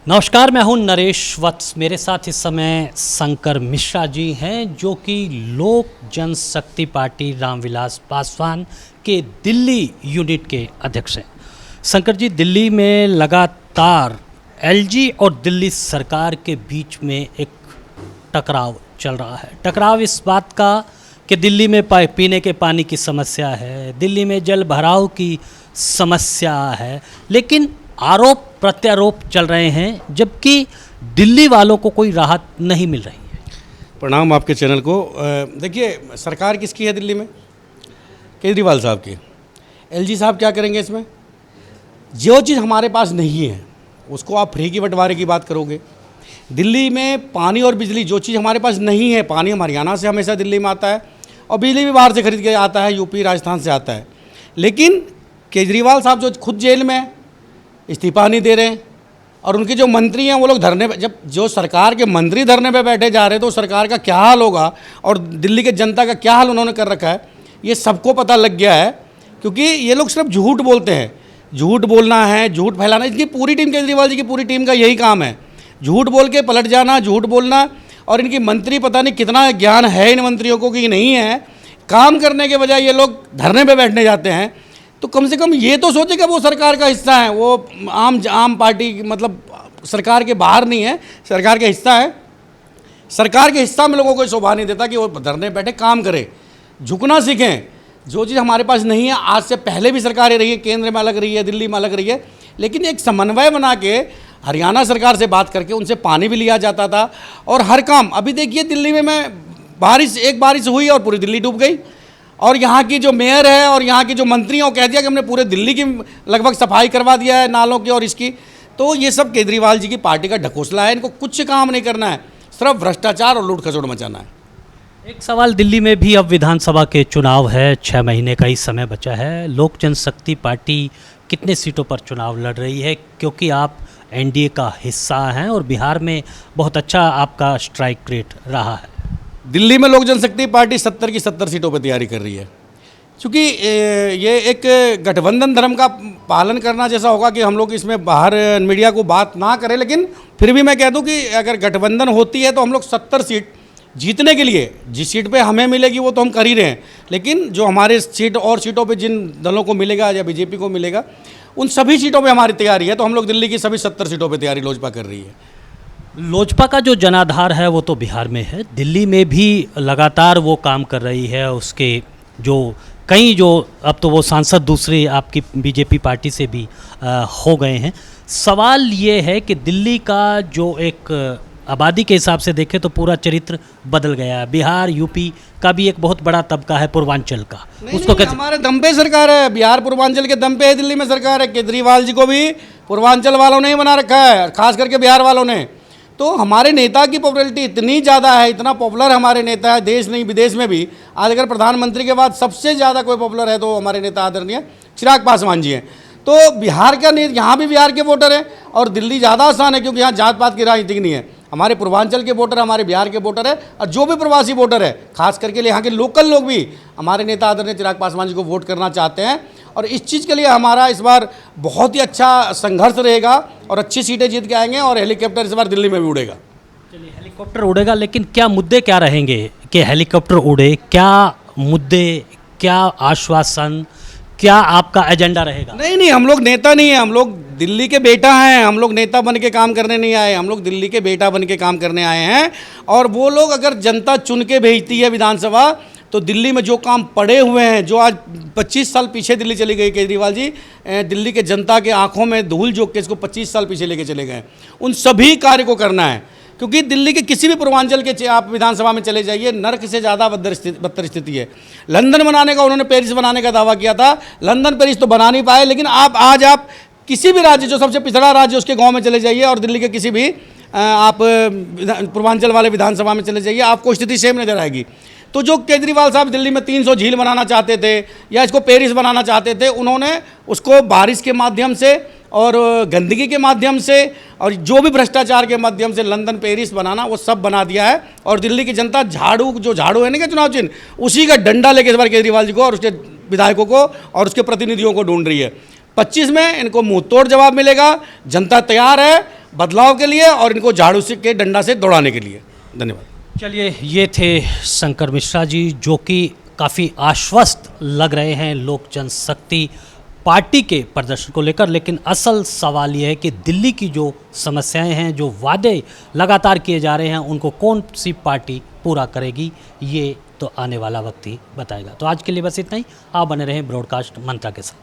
नमस्कार, मैं हूं नरेश वत्स। मेरे साथ इस समय शंकर मिश्रा जी हैं जो कि लोक जनशक्ति पार्टी रामविलास पासवान के दिल्ली यूनिट के अध्यक्ष हैं। शंकर जी, दिल्ली में लगातार एलजी और दिल्ली सरकार के बीच में एक टकराव चल रहा है। टकराव इस बात का कि दिल्ली में पीने के पानी की समस्या है, दिल्ली में जल भराव की समस्या है, लेकिन आरोप प्रत्यारोप चल रहे हैं जबकि दिल्ली वालों को कोई राहत नहीं मिल रही है। प्रणाम आपके चैनल को। देखिए, सरकार किसकी है दिल्ली में? केजरीवाल साहब की। एलजी साहब क्या करेंगे इसमें? जो चीज़ हमारे पास नहीं है उसको आप फ्री की बंटवारे की बात करोगे। दिल्ली में पानी और बिजली, जो चीज़ हमारे पास नहीं है, पानी हरियाणा से हमेशा दिल्ली में आता है और बिजली भी बाहर से खरीद के आता है, यूपी राजस्थान से आता है। लेकिन केजरीवाल साहब जो खुद जेल में इस्तीफा नहीं दे रहे हैं और उनके जो मंत्री हैं वो लोग धरने पे, जब जो सरकार के मंत्री धरने पे बैठे जा रहे हैं तो सरकार का क्या हाल होगा और दिल्ली के जनता का क्या हाल उन्होंने कर रखा है, ये सबको पता लग गया है। क्योंकि ये लोग सिर्फ झूठ बोलते हैं, झूठ बोलना है, झूठ फैलाना। इसकी पूरी टीम, केजरीवाल जी की पूरी टीम का यही काम है, झूठ बोल के पलट जाना, झूठ बोलना। और इनकी मंत्री, पता नहीं कितना ज्ञान है इन मंत्रियों को कि नहीं है, काम करने के बजाय ये लोग धरने पे बैठने जाते हैं। तो कम से कम ये तो सोचे कि वो सरकार का हिस्सा है, वो आम पार्टी, मतलब सरकार के बाहर नहीं है, सरकार का हिस्सा है। सरकार के हिस्सा में लोगों को शोभा नहीं देता कि वो धरने बैठे काम करें, झुकना सीखें। जो चीज़ हमारे पास नहीं है, आज से पहले भी सरकारें रही है, केंद्र में अलग रही है, दिल्ली में अलग रही है, लेकिन एक समन्वय बना के हरियाणा सरकार से बात करके उनसे पानी भी लिया जाता था और हर काम। अभी देखिए दिल्ली में एक बारिश हुई और पूरी दिल्ली डूब गई और यहाँ की जो मेयर है और यहाँ की जो मंत्री हैं वो कह दिया कि हमने पूरे दिल्ली की लगभग सफाई करवा दिया है, नालों की और इसकी। तो ये सब केजरीवाल जी की पार्टी का ढकोसला है। इनको कुछ काम नहीं करना है, सिर्फ भ्रष्टाचार और लूट खसोट मचाना है। एक सवाल, दिल्ली में भी अब विधानसभा के चुनाव है, 6 महीने का ही समय बचा है। लोक जनशक्ति पार्टी कितने सीटों पर चुनाव लड़ रही है? क्योंकि आप एनडीए का हिस्सा हैं और बिहार में बहुत अच्छा आपका स्ट्राइक रेट रहा है। दिल्ली में लोक जनशक्ति पार्टी 70 की 70 सीटों पर तैयारी कर रही है, क्योंकि ये एक गठबंधन धर्म का पालन करना जैसा होगा कि हम लोग इसमें बाहर मीडिया को बात ना करें। लेकिन फिर भी मैं कह दूं कि अगर गठबंधन होती है तो हम लोग 70 सीट जीतने के लिए, जिस सीट पे हमें मिलेगी वो तो हम कर ही रहे हैं, लेकिन जो हमारे सीट और सीटों पे जिन दलों को मिलेगा या बीजेपी को मिलेगा उन सभी सीटों पे हमारी तैयारी है। तो हम लोग दिल्ली की सभी 70 सीटों पे तैयारी लोजपा कर रही है। लोजपा का जो जनाधार है वो तो बिहार में है, दिल्ली में भी लगातार वो काम कर रही है। उसके जो कई जो अब तो वो सांसद दूसरी आपकी बीजेपी पार्टी से भी हो गए हैं। सवाल ये है कि दिल्ली का जो एक आबादी के हिसाब से देखें तो पूरा चरित्र बदल गया है। बिहार, यूपी का भी एक बहुत बड़ा तबका है पूर्वांचल का, उसको कैसे? हमारे दम पे सरकार है, बिहार पूर्वांचल के दम पे है, दिल्ली में सरकार है। केजरीवाल जी को भी पूर्वांचल वालों ने ही बना रखा है, खास करके बिहार वालों ने। तो हमारे नेता की पॉपुलैरिटी इतनी ज़्यादा है, इतना पॉपुलर हमारे नेता है, देश नहीं विदेश में भी। आज अगर प्रधानमंत्री के बाद सबसे ज़्यादा कोई पॉपुलर है तो हमारे नेता आदरणीय चिराग पासवान जी हैं। तो बिहार का यहाँ भी बिहार के वोटर हैं और दिल्ली ज़्यादा आसान है क्योंकि यहाँ जात पात की राजनीति नहीं है। हमारे पूर्वांचल के वोटर, हमारे बिहार के वोटर है और जो भी प्रवासी वोटर है, खास करके यहाँ के लोकल लोग भी हमारे नेता आदरणीय चिराग पासवान जी को वोट करना चाहते हैं। और इस चीज़ के लिए हमारा इस बार बहुत ही अच्छा संघर्ष रहेगा और अच्छी सीटें जीत के आएंगे और हेलीकॉप्टर इस बार दिल्ली में भी उड़ेगा। चलिए, हेलीकॉप्टर उड़ेगा, लेकिन क्या मुद्दे क्या रहेंगे कि हेलीकॉप्टर उड़े? क्या मुद्दे, क्या आश्वासन, क्या आपका एजेंडा रहेगा? नहीं, हम लोग नेता नहीं है, हम लोग दिल्ली के बेटा हैं। हम लोग नेता बन के काम करने नहीं आए, हम लोग दिल्ली के बेटा बन के काम करने आए हैं। और वो लोग अगर जनता चुन के भेजती है विधानसभा, तो दिल्ली में जो काम पड़े हुए हैं, जो आज 25 साल पीछे दिल्ली चली गई केजरीवाल जी, दिल्ली के जनता के आंखों में धूल झोंक के इसको 25 साल पीछे लेके चले गए, उन सभी कार्य को करना है। क्योंकि दिल्ली के किसी भी पूर्वांचल के आप विधानसभा में चले जाइए, नर्क से ज़्यादा बदतर स्थिति है। लंदन बनाने का, उन्होंने पेरिस बनाने का दावा किया था, लंदन पेरिस तो बना नहीं पाए। लेकिन आज आप किसी भी राज्य, जो सबसे पिछड़ा राज्य, उसके गांव में चले जाइए और दिल्ली के किसी भी आप पूर्वांचल वाले विधानसभा में चले जाइए, आपको स्थिति सेम नजर आएगी। तो जो केजरीवाल साहब दिल्ली में 300 झील बनाना चाहते थे या इसको पेरिस बनाना चाहते थे, उन्होंने उसको बारिश के माध्यम से और गंदगी के माध्यम से और जो भी भ्रष्टाचार के माध्यम से लंदन पेरिस बनाना, वो सब बना दिया है। और दिल्ली की जनता जो झाड़ू है ना, क्या चुनाव चिन्ह, उसी का डंडा लेके इस बार केजरीवाल जी को और उसके विधायकों को और उसके प्रतिनिधियों को ढूंढ रही है। 25 में इनको मुंह तोड़ जवाब मिलेगा। जनता तैयार है बदलाव के लिए और इनको झाड़ू से के डंडा से दौड़ाने के लिए। धन्यवाद। चलिए, ये थे शंकर मिश्रा जी, जो कि काफ़ी आश्वस्त लग रहे हैं लोक जनशक्ति पार्टी के प्रदर्शन को लेकर। लेकिन असल सवाल ये है कि दिल्ली की जो समस्याएं हैं, जो वादे लगातार किए जा रहे हैं, उनको कौन सी पार्टी पूरा करेगी, ये तो आने वाला वक्त ही बताएगा। तो आज के लिए बस इतना ही। आप बने रहें ब्रॉडकास्ट मंत्रा के साथ।